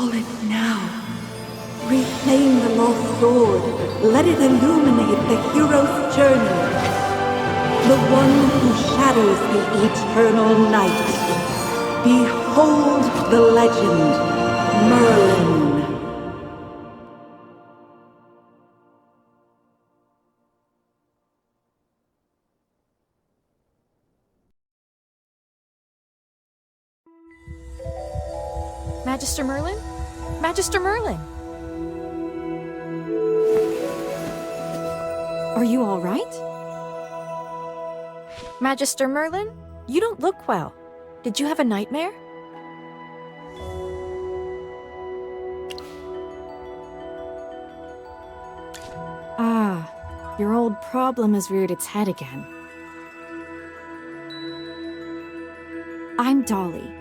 Call it now. Reclaim the lost sword. Let it illuminate the hero's journey. The one who shatters the eternal night. Behold the legend, Merlin. Magister Merlin? Magister Merlin! Are you all right? Magister Merlin? You don't look well. Did you have a nightmare? Ah, your old problem has reared its head again. I'm Dolly.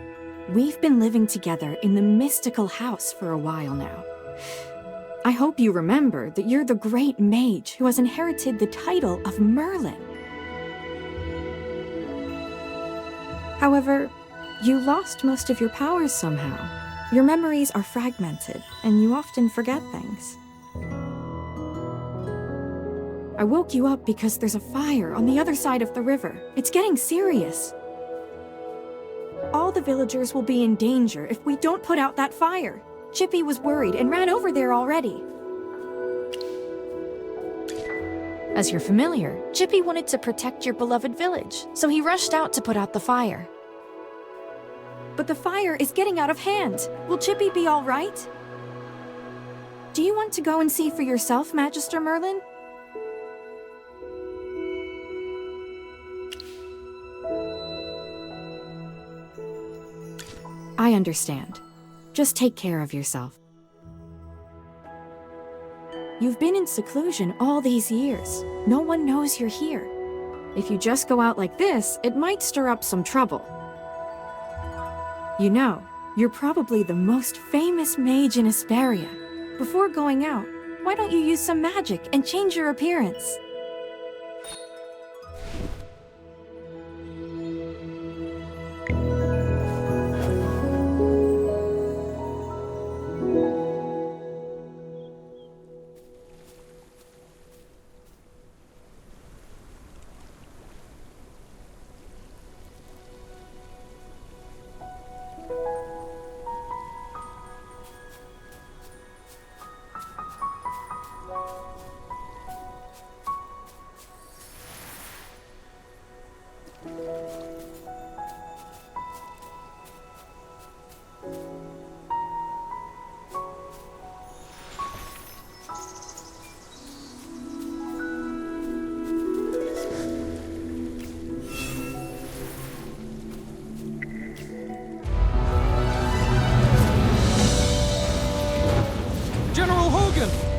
We've been living together in the mystical house for a while now. I hope you remember that you're the great mage who has inherited the title of Merlin. However, you lost most of your powers somehow. Your memories are fragmented, and you often forget things. I woke you up because there's a fire on the other side of the river. It's getting serious. All the villagers will be in danger if we don't put out that fire. Chippy was worried and ran over there already. As you're familiar, Chippy wanted to protect your beloved village, so he rushed out to put out the fire. But the fire is getting out of hand. Will Chippy be all right? Do you want to go and see for yourself, Magister Merlin? I understand. Just take care of yourself. You've been in seclusion all these years. No one knows you're here. If you just go out like this, it might stir up some trouble. You know, you're probably the most famous mage in Asperia. Before going out, why don't you use some magic and change your appearance?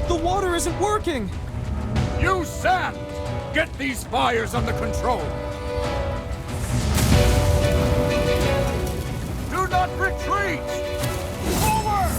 The water isn't working! Use sand! Get these fires under control! Do not retreat! Forward!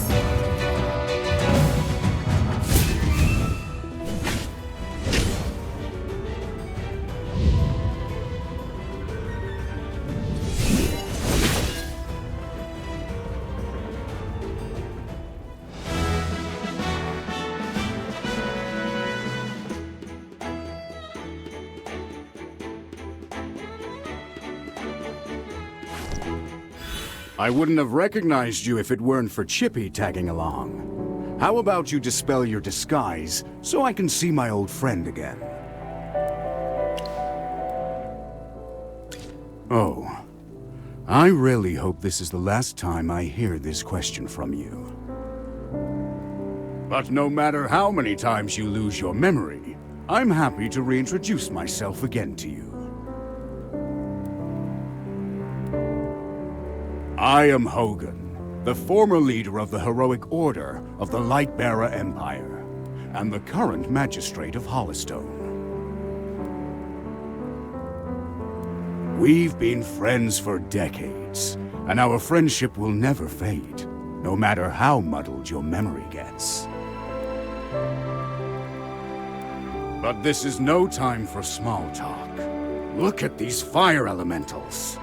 I wouldn't have recognized you if it weren't for Chippy tagging along. How about you dispel your disguise so I can see my old friend again? Oh, I really hope this is the last time I hear this question from you. But no matter how many times you lose your memory, I'm happy to reintroduce myself again to you. I am Hogan, the former leader of the heroic order of the Lightbearer Empire, and the current magistrate of Hollistone. We've been friends for decades, and our friendship will never fade, no matter how muddled your memory gets. But this is no time for small talk. Look at these fire elementals.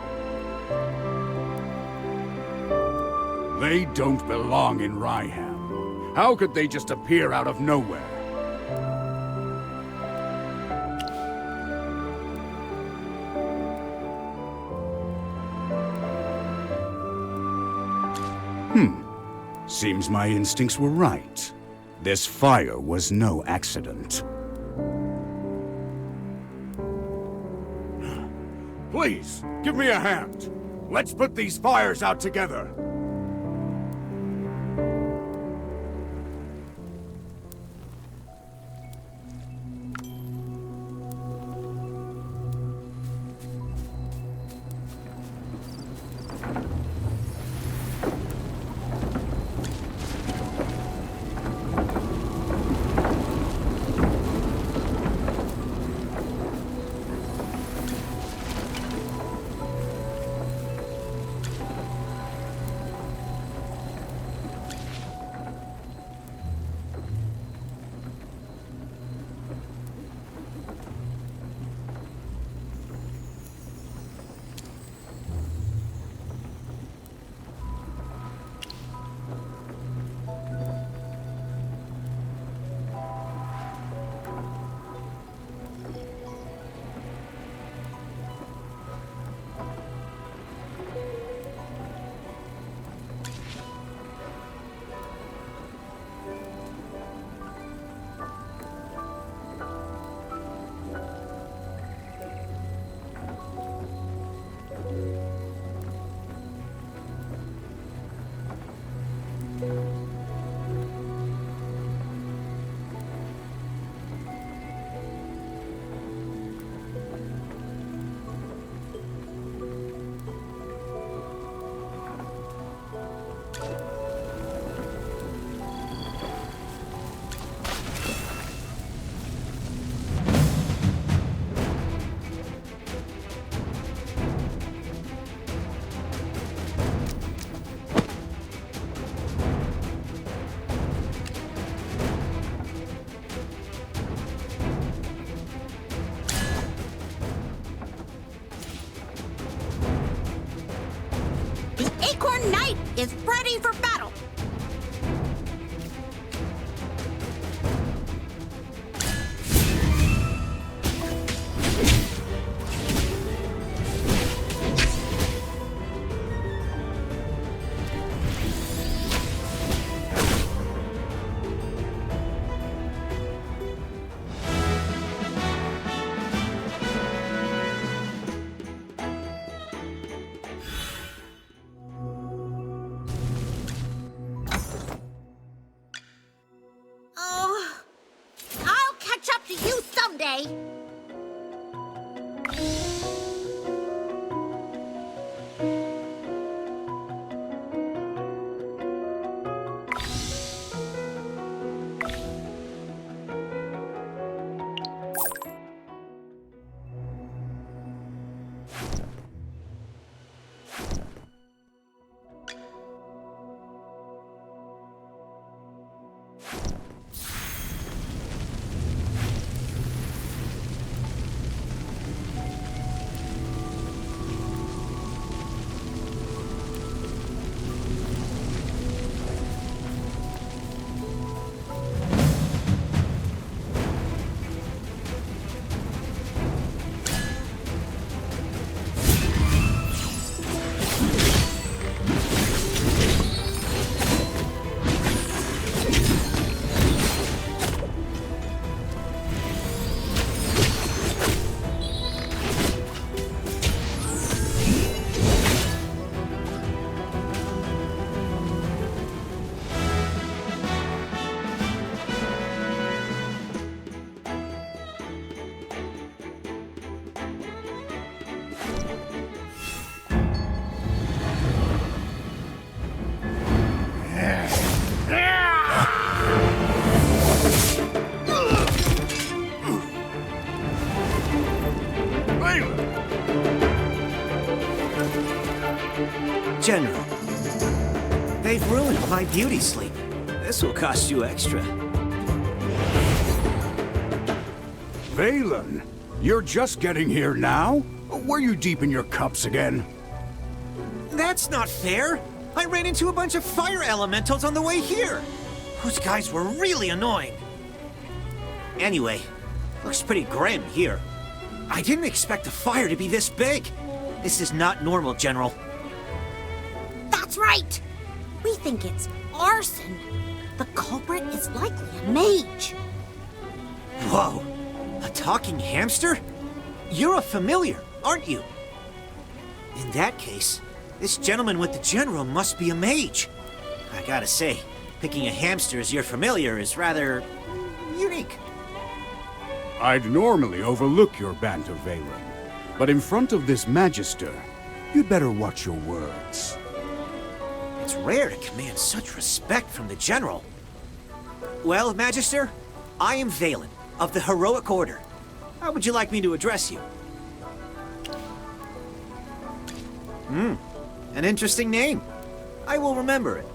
They don't belong in Ryham. How could they just appear out of nowhere? Seems my instincts were right. This fire was no accident. Please, give me a hand. Let's put these fires out together. Knight is ready for battle! Someday. General, they've ruined my beauty sleep. This will cost you extra. Valen, you're just getting here now? Were you deep in your cups again? That's not fair. I ran into a bunch of fire elementals on the way here. Those guys were really annoying. Anyway, looks pretty grim here. I didn't expect the fire to be this big. This is not normal, General. That's right. We think it's arson. The culprit is likely a mage. Whoa, a talking hamster? You're a familiar, aren't you? In that case, this gentleman with the general must be a mage. I gotta say, picking a hamster as your familiar is rather unique. I'd normally overlook your banter, Valen, but in front of this Magister, you'd better watch your words. It's rare to command such respect from the general. Well, Magister, I am Valen, of the Heroic Order. How would you like me to address you? An interesting name. I will remember it.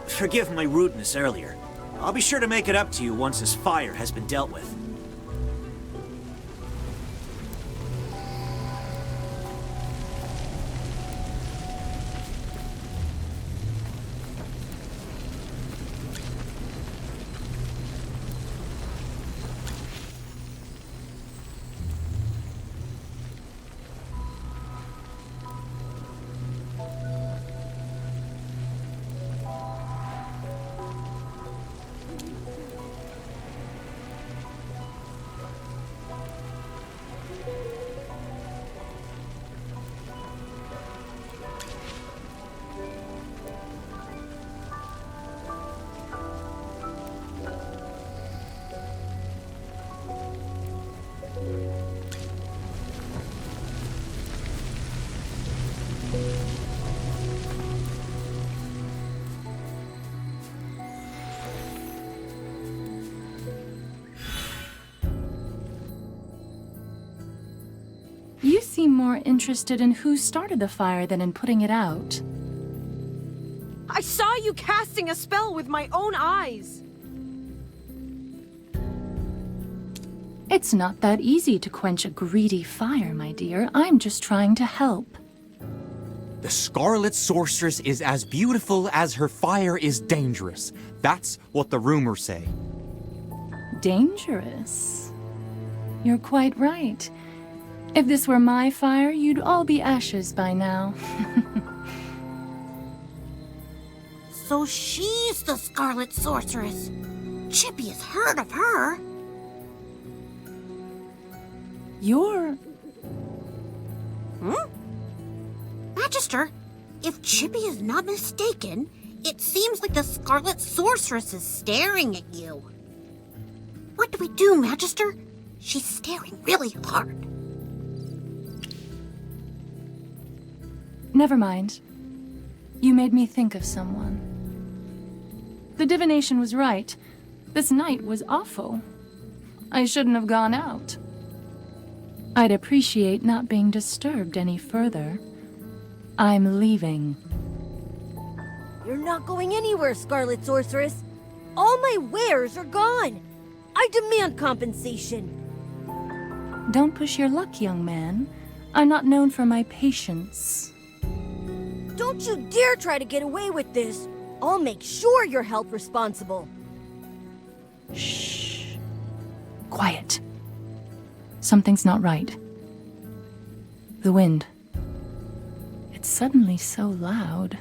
Forgive my rudeness earlier. I'll be sure to make it up to you once this fire has been dealt with. You seem more interested in who started the fire than in putting it out. I saw you casting a spell with my own eyes. It's not that easy to quench a greedy fire, my dear. I'm just trying to help. The Scarlet Sorceress is as beautiful as her fire is dangerous. That's what the rumors say. Dangerous? You're quite right. If this were my fire, you'd all be ashes by now. So she's the Scarlet Sorceress. Chippy has heard of her. You're... Magister, if Chippy is not mistaken, it seems like the Scarlet Sorceress is staring at you. What do we do, Magister? She's staring really hard. Never mind. You made me think of someone. The divination was right. This night was awful. I shouldn't have gone out. I'd appreciate not being disturbed any further. I'm leaving. You're not going anywhere, Scarlet Sorceress. All my wares are gone. I demand compensation. Don't push your luck, young man. I'm not known for my patience. Don't you dare try to get away with this. I'll make sure you're held responsible. Shh. Quiet. Something's not right. The wind. It's suddenly so loud.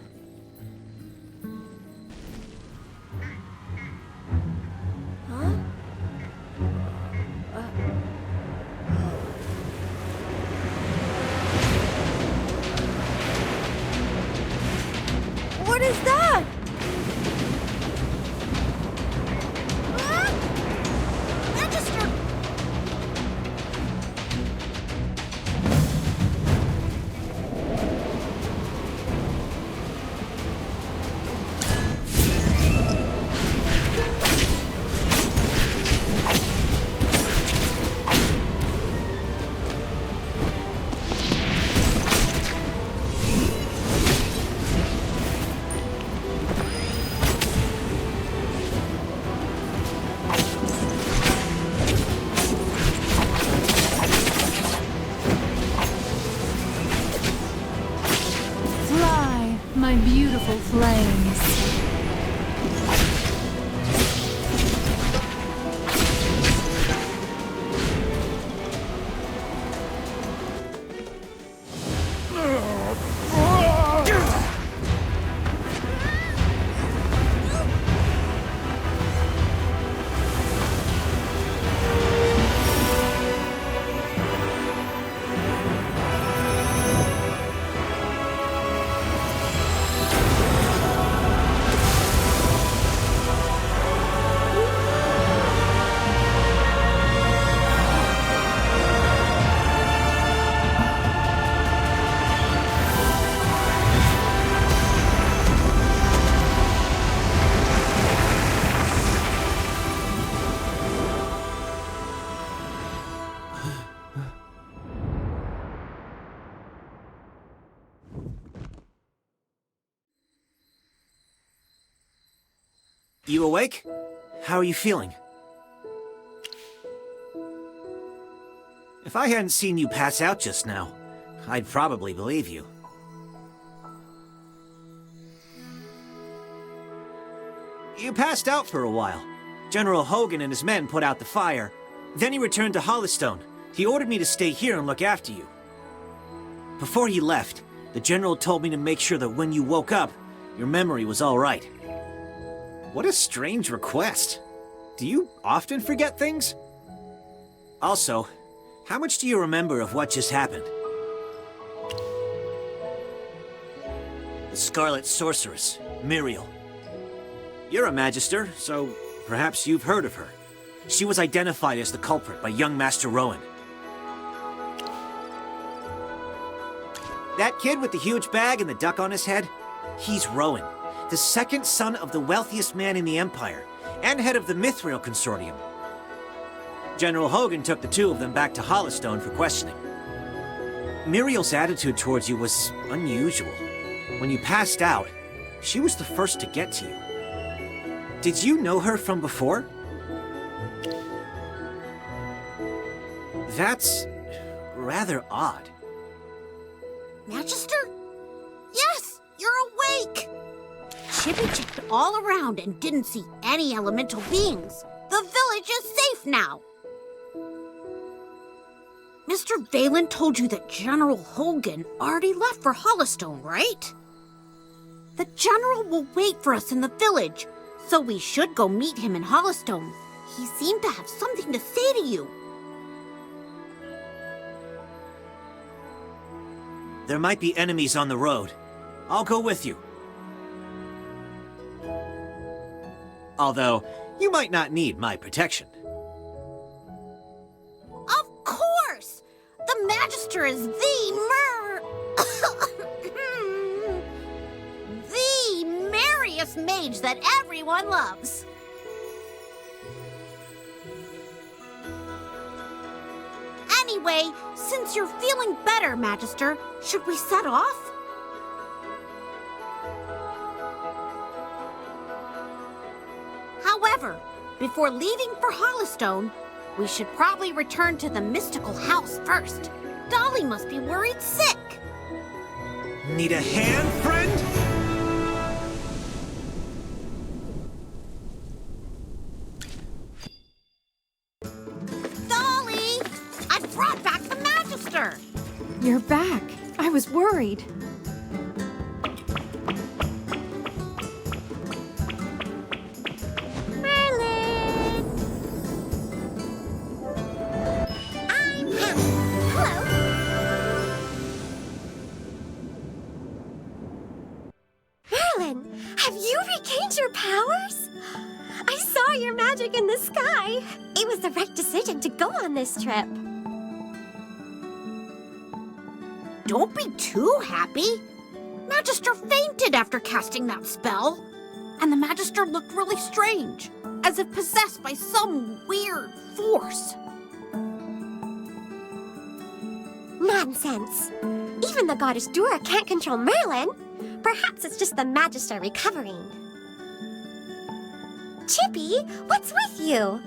Huh? What is that? Magister! beautiful flames. You awake? How are you feeling? If I hadn't seen you pass out just now, I'd probably believe you. You passed out for a while. General Hogan and his men put out the fire. Then he returned to Hollystone. He ordered me to stay here and look after you. Before he left, the General told me to make sure that when you woke up, your memory was all right. What a strange request. Do you often forget things? Also, how much do you remember of what just happened? The Scarlet Sorceress, Muriel. You're a Magister, so perhaps you've heard of her. She was identified as the culprit by young Master Rowan. That kid with the huge bag and the duck on his head? He's Rowan, the second son of the wealthiest man in the Empire, and head of the Mithril Consortium. General Hogan took the two of them back to Hollystone for questioning. Muriel's attitude towards you was unusual. When you passed out, she was the first to get to you. Did you know her from before? That's rather odd. Magister? Yes, you're awake! Chippy checked all around and didn't see any elemental beings. The village is safe now. Mr. Valen told you that General Hogan already left for Hollystone, right? The General will wait for us in the village, so we should go meet him in Hollystone. He seemed to have something to say to you. There might be enemies on the road. I'll go with you. Although, you might not need my protection. Of course! The Magister is the merriest mage that everyone loves. Anyway, since you're feeling better, Magister, should we set off? However, before leaving for Hollystone, we should probably return to the mystical house first. Dolly must be worried sick. Need a hand, friend? Dolly! I brought back the Magister! You're back. I was worried. Have you regained your powers? I saw your magic in the sky. It was the right decision to go on this trip. Don't be too happy. Magister fainted after casting that spell. And the Magister looked really strange, as if possessed by some weird force. Nonsense. Even the goddess Dura can't control Merlin. Perhaps it's just the Magister recovering. Chippy, what's with you?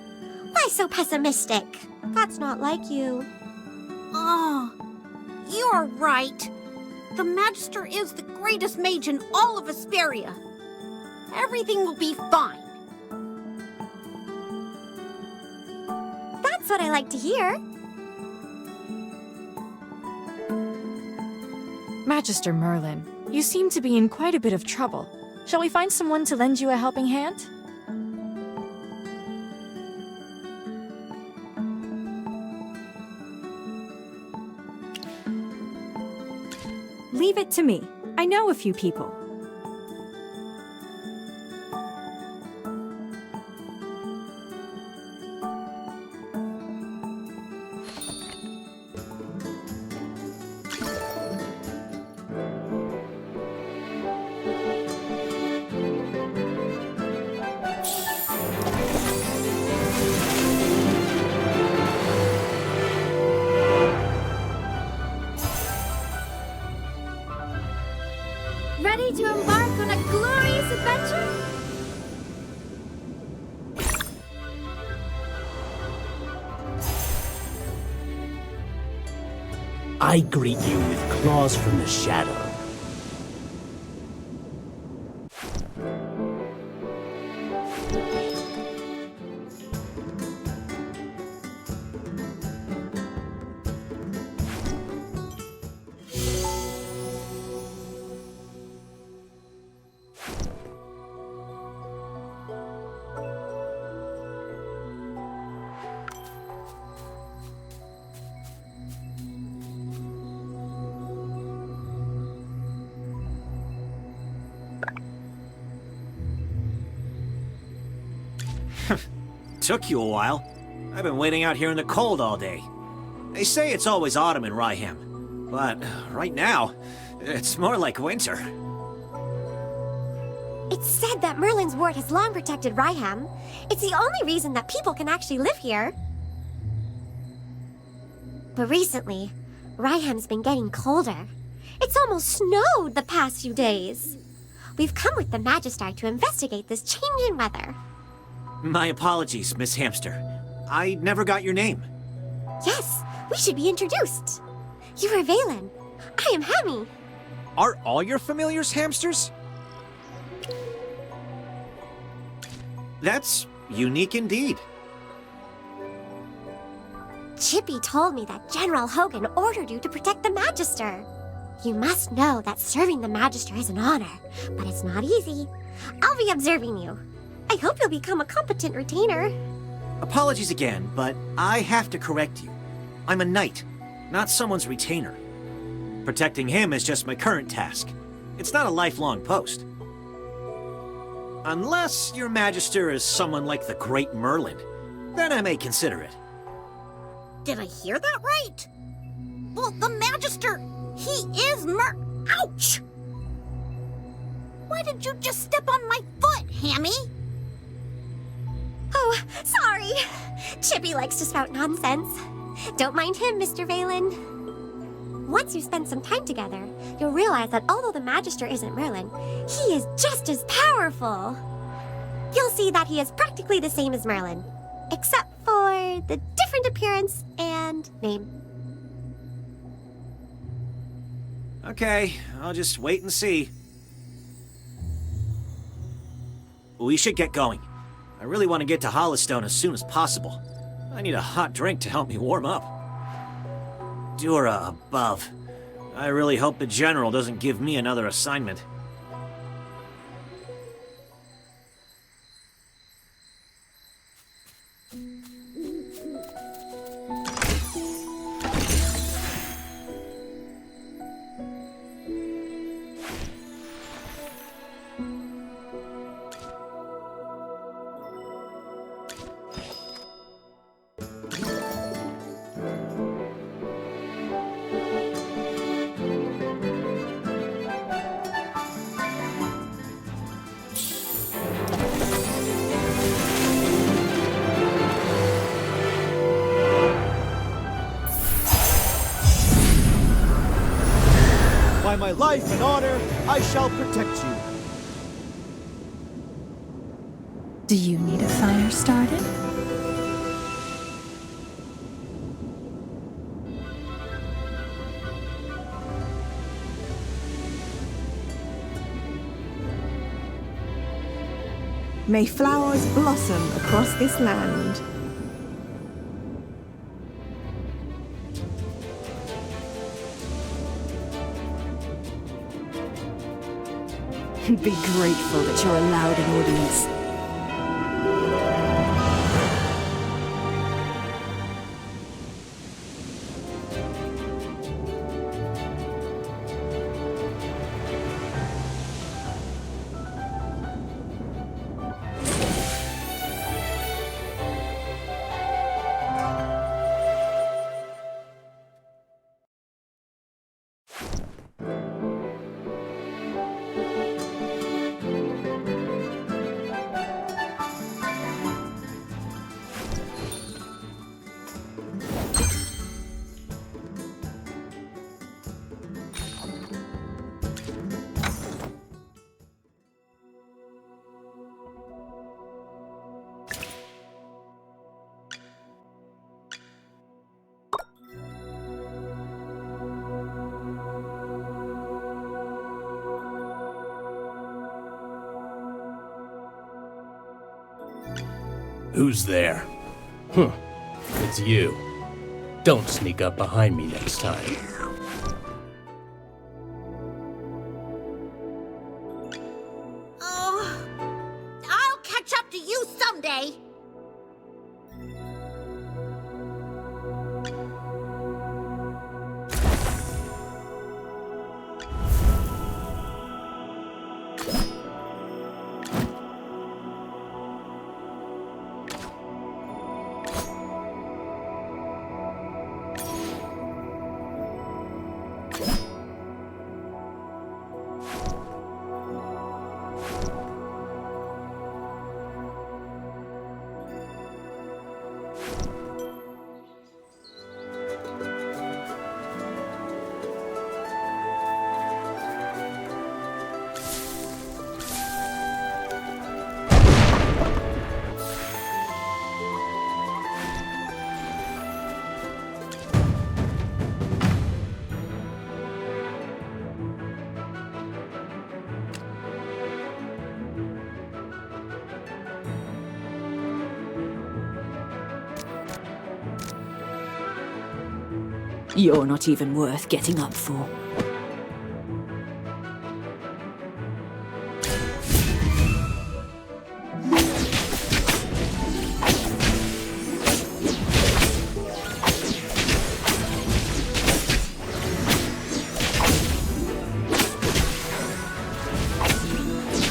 Why so pessimistic? That's not like you. Oh, you're right. The Magister is the greatest mage in all of Asperia. Everything will be fine. That's what I like to hear. Magister Merlin, you seem to be in quite a bit of trouble. Shall we find someone to lend you a helping hand? Leave it to me. I know a few people. Ready to embark on a glorious adventure? I greet you with claws from the shadow. Took you a while. I've been waiting out here in the cold all day. They say it's always autumn in Ryham, but right now, it's more like winter. It's said that Merlin's ward has long protected Ryham. It's the only reason that people can actually live here. But recently, Ryham's been getting colder. It's almost snowed the past few days. We've come with the Magister to investigate this change in weather. My apologies, Miss Hamster. I never got your name. Yes, we should be introduced. You are Valen. I am Hammy. Are all your familiars hamsters? That's unique indeed. Chippy told me that General Hogan ordered you to protect the Magister. You must know that serving the Magister is an honor, but it's not easy. I'll be observing you. I hope you'll become a competent retainer. Apologies again, but I have to correct you. I'm a knight, not someone's retainer. Protecting him is just my current task. It's not a lifelong post. Unless your Magister is someone like the Great Merlin, then I may consider it. Did I hear that right? Well, the Magister, he is Ouch! Why did you just step on my foot, Hammy? Oh, sorry. Chippy likes to spout nonsense. Don't mind him, Mr. Valen. Once you spend some time together, you'll realize that although the Magister isn't Merlin, he is just as powerful. You'll see that he is practically the same as Merlin, except for the different appearance and name. Okay, I'll just wait and see. We should get going. I really want to get to Hollystone as soon as possible. I need a hot drink to help me warm up. Dura above. I really hope the General doesn't give me another assignment. By my life and honor, I shall protect you. Do you need a fire started? May flowers blossom across this land. Be grateful that you're allowed an audience. Who's there? It's you. Don't sneak up behind me next time. I'll catch up to you someday. You're not even worth getting up for.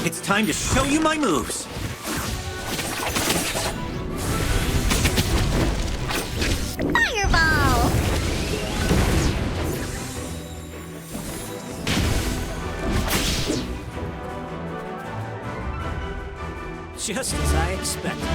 It's time to show you my moves. Fireball! Just as I expected.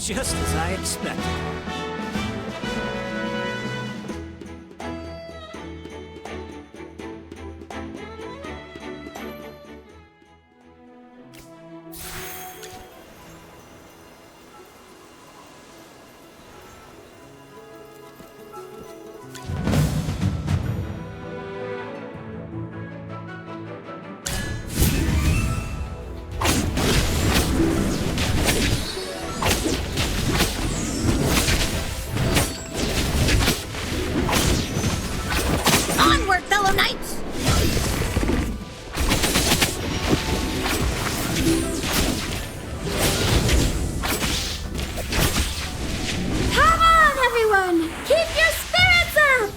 Just as I expected. Onward, fellow knights! Come on, everyone! Keep your spirits up!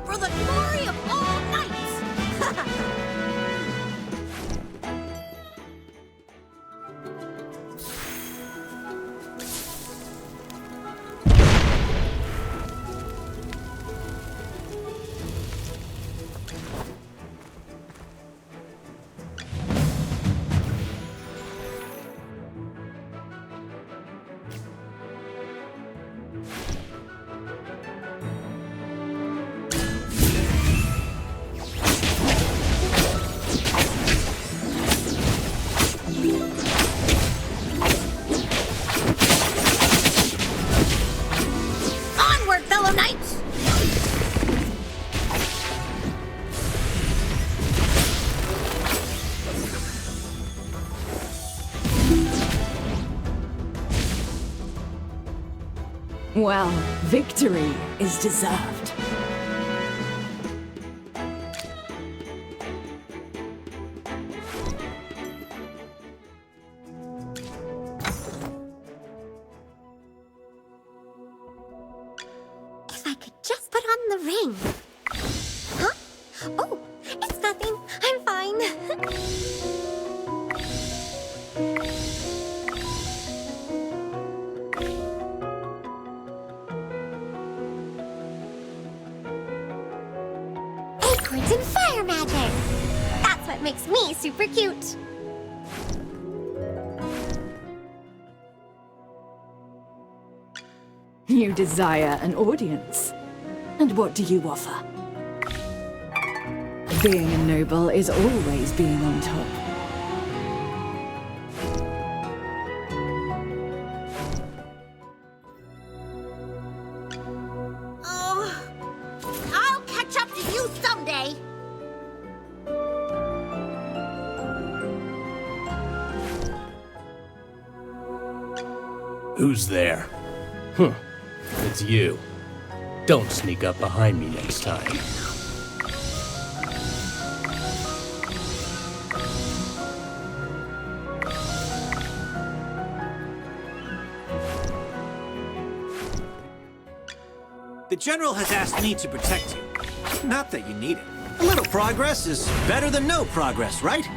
For the glory of all knights! Onward, fellow knights! Well, victory is deserved. If I could just put on the ring. Huh? Oh, it's nothing. I'm fine. Acorns and fire magic. That's what makes me super cute. You desire an audience. And what do you offer? Being a noble is always being on top. Oh, I'll catch up to you someday. Who's there? Huh. It's you. Don't sneak up behind me next time. The General has asked me to protect you. Not that you need it. A little progress is better than no progress, right?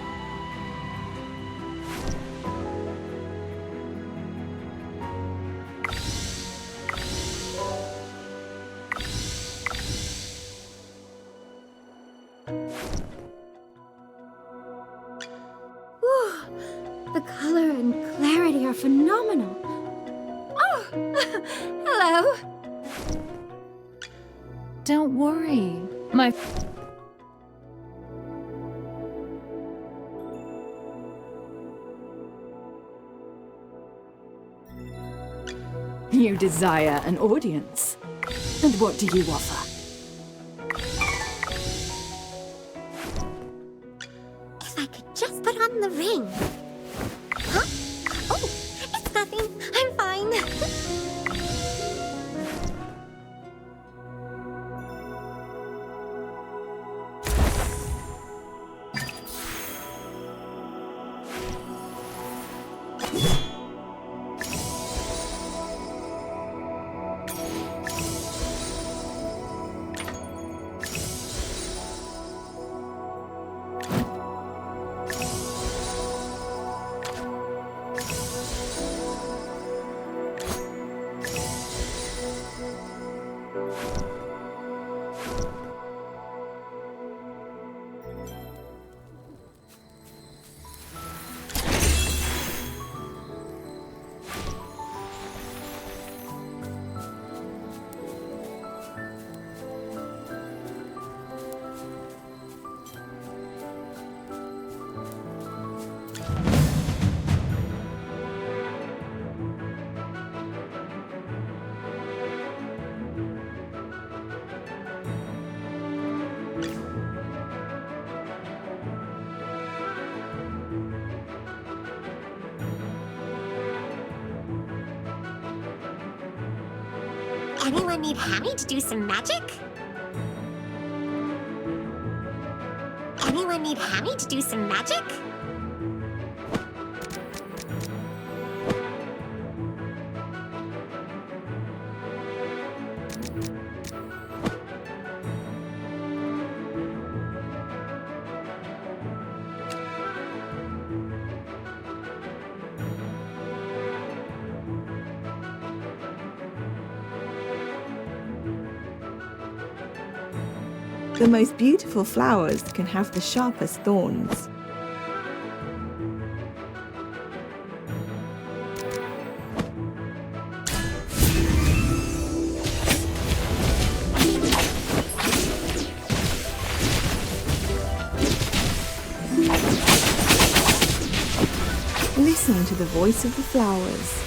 The color and clarity are phenomenal. Oh, hello. Don't worry. My... You desire an audience. And what do you offer? If I could just put on the ring. Huh? Oh, it's nothing. I'm fine. Anyone need Hammy to do some magic? Anyone need Hammy to do some magic? The most beautiful flowers can have the sharpest thorns. Listen to the voice of the flowers.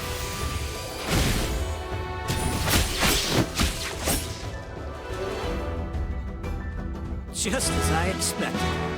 Just as I expected.